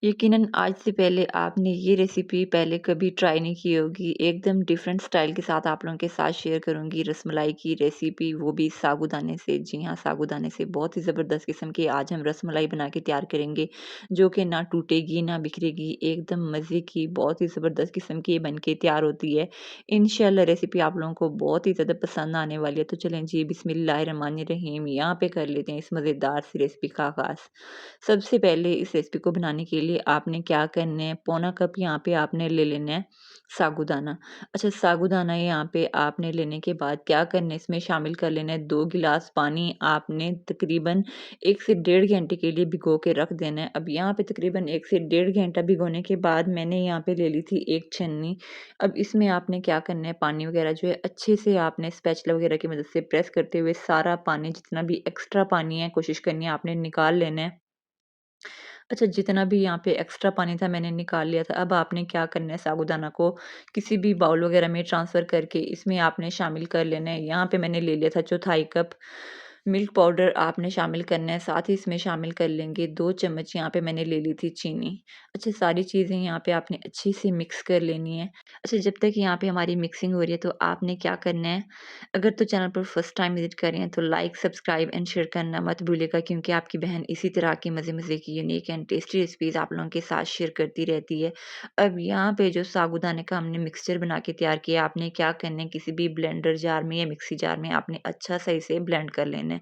यकीनन आज से पहले आपने ये रेसिपी पहले कभी ट्राई नहीं की होगी। एकदम डिफरेंट स्टाइल के साथ आप लोगों के साथ शेयर करूँगी रसमलाई की रेसिपी, वो भी साबूदाने से। जी हाँ, साबूदाने से बहुत ही ज़बरदस्त किस्म की आज हम रसमलाई बना के तैयार करेंगे, जो कि ना टूटेगी, ना बिखरेगी, एकदम मज़े की बहुत ही ज़बरदस्त किस्म की ये बन के तैयार होती है। इंशाल्लाह रेसिपी आप लोगों को बहुत ही ज़्यादा पसंद आने वाली है। तो चलें जी, बिस्मिल्लाहिर्रहमानिर्रहीम, यहाँ पे कर लेते हैं इस मज़ेदार सी रेसिपी का आगाज़। सबसे पहले इस रेसिपी को बनाने के लिए आपने क्या करना है, पौना कप यहाँ पे आपने ले लेना है साबूदाना। अच्छा, साबूदाना यहाँ पे आपने लेने के बाद क्या करना है, इसमें शामिल कर लेना है 2 गिलास पानी। आपने तकरीबन 1 से डेढ़ घंटे के लिए भिगो के रख देना है। अब यहाँ पे तकरीबन 1 से डेढ़ घंटा भिगोने के बाद मैंने यहाँ पे ले ली थी एक छन्नी। अब इसमें आपने क्या करना है, पानी वगैरह जो है अच्छे से आपने स्पैचुला वगैरह की मदद से प्रेस करते हुए सारा पानी, जितना भी एक्स्ट्रा पानी है, कोशिश करनी है आपने निकाल लेना है। अच्छा, जितना भी यहाँ पे एक्स्ट्रा पानी था मैंने निकाल लिया था। अब आपने क्या करना है, साबूदाना को किसी भी बाउल वगैरह में ट्रांसफ़र करके इसमें आपने शामिल कर लेना है। यहाँ पे मैंने ले लिया था चौथाई कप मिल्क पाउडर आपने शामिल करना है। साथ ही इसमें शामिल कर लेंगे 2 चम्मच, यहाँ पे मैंने ले ली थी चीनी। अच्छा, सारी चीज़ें यहाँ पे आपने अच्छे से मिक्स कर लेनी है। अच्छा, जब तक यहाँ पे हमारी मिक्सिंग हो रही है तो आपने क्या करना है, अगर तो चैनल पर फर्स्ट टाइम विज़िट कर रहे हैं तो लाइक, सब्सक्राइब एंड शेयर करना मत भूलिएगा, क्योंकि आपकी बहन इसी तरह की मज़े-मज़े की यूनिक एंड टेस्टी रेसिपीज़ आप लोगों के साथ शेयर करती रहती है। अब यहाँ पे जो साबूदाने का हमने मिक्सचर बना के तैयार किया, आपने क्या करना है, किसी भी ब्लेंडर जार में या मिक्सी जार में आपने अच्छा सा इसे ब्लेंड कर लेना है।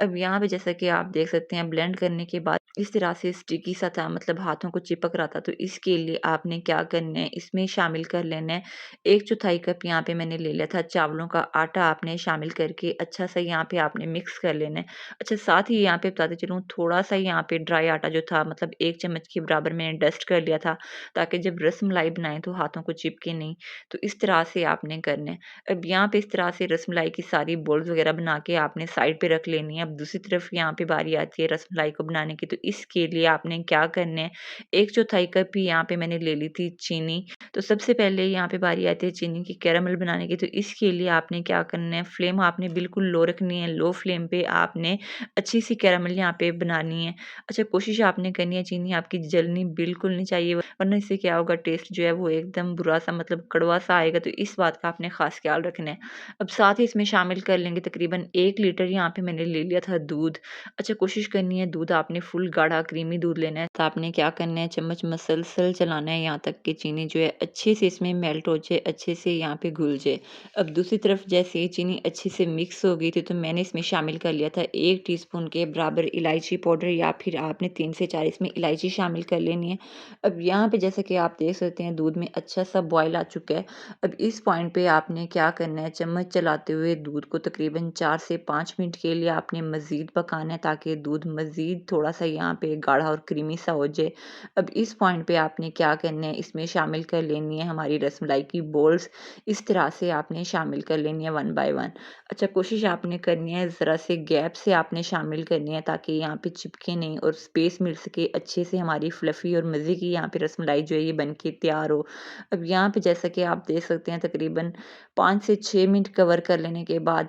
अब यहाँ पे जैसा कि आप देख सकते हैं, ब्लेंड करने के बाद इस तरह से स्टिकी सा था, मतलब हाथों को चिपक रहा था। तो इसके लिए आपने क्या करना है, इसमें शामिल कर लेना है 1/4 कप, यहाँ पे मैंने ले लिया था चावलों का आटा। आपने शामिल करके अच्छा सा यहाँ पे आपने मिक्स कर लेना है। अच्छा, साथ ही यहाँ पे बताते चलूँ, थोड़ा-सा यहाँ पे ड्राई आटा जो था, मतलब 1 चम्मच के बराबर मैंने डस्ट कर लिया था, ताकि जब रसमलाई बनाएँ तो हाथों को चिपके नहीं। तो इस तरह से आपने करना है। अब यहाँ पे इस तरह से रसमलाई की सारी बॉल्स वगैरह बना के आपने साइड पे रख लेनी है। अब दूसरी तरफ यहाँ पे बारी आती है रसमलाई को बनाने की, तो इसके लिए आपने क्या करना है, 1/4 कप ही यहाँ पे मैंने ले ली थी चीनी। तो सबसे पहले यहाँ पे बारी आती है चीनी की कैरामल बनाने की, तो इसके लिए आपने क्या करना है, फ्लेम आपने बिल्कुल लो रखनी है। लो फ्लेम पे आपने अच्छी सी कैरामल यहाँ पे बनानी है। अच्छा, कोशिश आपने करनी है चीनी आपकी जलनी बिल्कुल नहीं चाहिए, वरना इससे क्या होगा, टेस्ट जो है वो एकदम बुरा-सा, मतलब कड़वा-सा आएगा। तो इस बात का आपने ख़ास ख़्याल रखना है। अब साथ ही इसमें शामिल कर लेंगे तकरीबन 1 लीटर, यहाँ पे मैंने ले लिया था दूध। अच्छा, कोशिश करनी है दूध आपने फुल गाढ़ा क्रीमी दूध लेना है। तो आपने क्या करना है, चम्मच मसलसल चलाना है यहाँ तक कि चीनी जो है अच्छे से इसमें मेल्ट हो जाए, अच्छे से यहाँ पे घुल जाए। अब दूसरी तरफ जैसे ये चीनी अच्छे से मिक्स हो गई थी, तो मैंने इसमें शामिल कर लिया था 1 टीस्पून के बराबर इलायची पाउडर, या फिर आपने 3 से 4 इसमें इलायची शामिल कर लेनी है। अब यहाँ पे जैसे कि आप देख सकते हैं, दूध में अच्छा सा बॉयल आ चुका है। अब इस पॉइंट पे आपने क्या करना है, चम्मच चलाते हुए दूध को तकरीबन 4 से 5 मिनट के लिए आपने मज़ीद पकाना है, ताकि दूध मज़ीद थोड़ा-सा यहाँ पे गाढ़ा और क्रीमी सा हो जाए। अब इस पॉइंट पे आपने क्या करना है, इसमें शामिल कर लेनी है हमारी रसमलाई की बॉल्स। इस तरह से आपने शामिल कर लेनी है वन बाय वन। अच्छा, कोशिश आपने करनी है ज़रा से गैप से आपने शामिल करनी है, ताकि यहाँ पे चिपके नहीं और स्पेस मिल सके अच्छे से, हमारी फ्लफ़ी और मज़े की यहाँ पे रसमलाई जो है ये बन के तैयार हो। अब यहाँ पे जैसा कि आप देख सकते हैं, तकरीबन 5 से 6 मिनट कवर कर लेने के बाद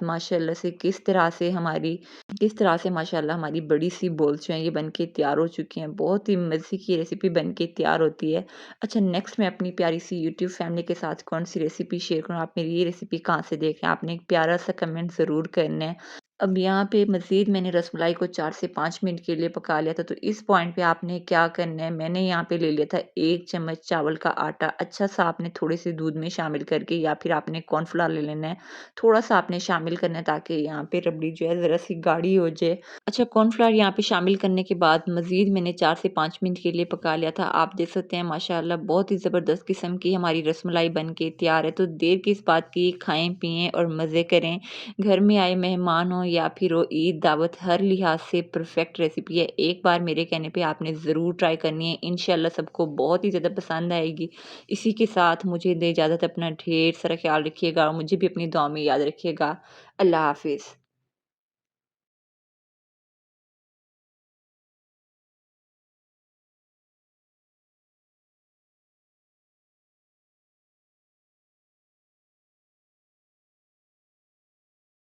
किस तरह से माशाल्लाह हमारी बड़ी-सी बॉल्स जो हैं ये बन के तैयार हो चुकी हैं। बहुत ही मज़े की रेसिपी बन के तैयार होती है। अच्छा, नेक्स्ट मैं अपनी प्यारी-सी यूट्यूब फैमिली के साथ कौन-सी रेसिपी शेयर करूँ, आप मेरी ये रेसिपी कहाँ से देख रहे हैं, आपने एक प्यारा-सा कमेंट ज़रूर करना है। अब यहाँ पे मज़ीद मैंने रसमलाई को 4 से 5 मिनट के लिए पका लिया था, तो इस पॉइंट पे आपने क्या करना है, मैंने यहाँ पे ले लिया था 1 चम्मच चावल का आटा। अच्छा-सा आपने थोड़े-से दूध में शामिल करके, या फिर आपने कॉर्नफ्लोर ले लेना है, थोड़ा-सा आपने शामिल करना है, ताकि यहाँ पे रबड़ी जो है ज़रा-सी गाढ़ी हो जाए। अच्छा, कॉर्नफ्लोर यहाँ पे शामिल करने के बाद मज़ीद मैंने 4 से 5 मिनट के लिए पका लिया था। आप देख सकते हैं माशाअल्लाह बहुत ही ज़बरदस्त किस्म की हमारी रसमलाई बन के तैयार है। तो देर किस बात की, खाएँ, पिएँ और मज़े करें। घर में आए मेहमान हों या फिर हो ईद, दावत, हर लिहाज से परफेक्ट रेसिपी है। एक बार मेरे कहने पे आपने ज़रूर ट्राई करनी है। इंशाल्लाह सबको बहुत ही ज़्यादा पसंद आएगी। इसी के साथ मुझे दें इजाज़त, अपना ढेर सारा ख़्याल रखिएगा और मुझे भी अपनी दुआ में याद रखिएगा। अल्लाह हाफ़िज़।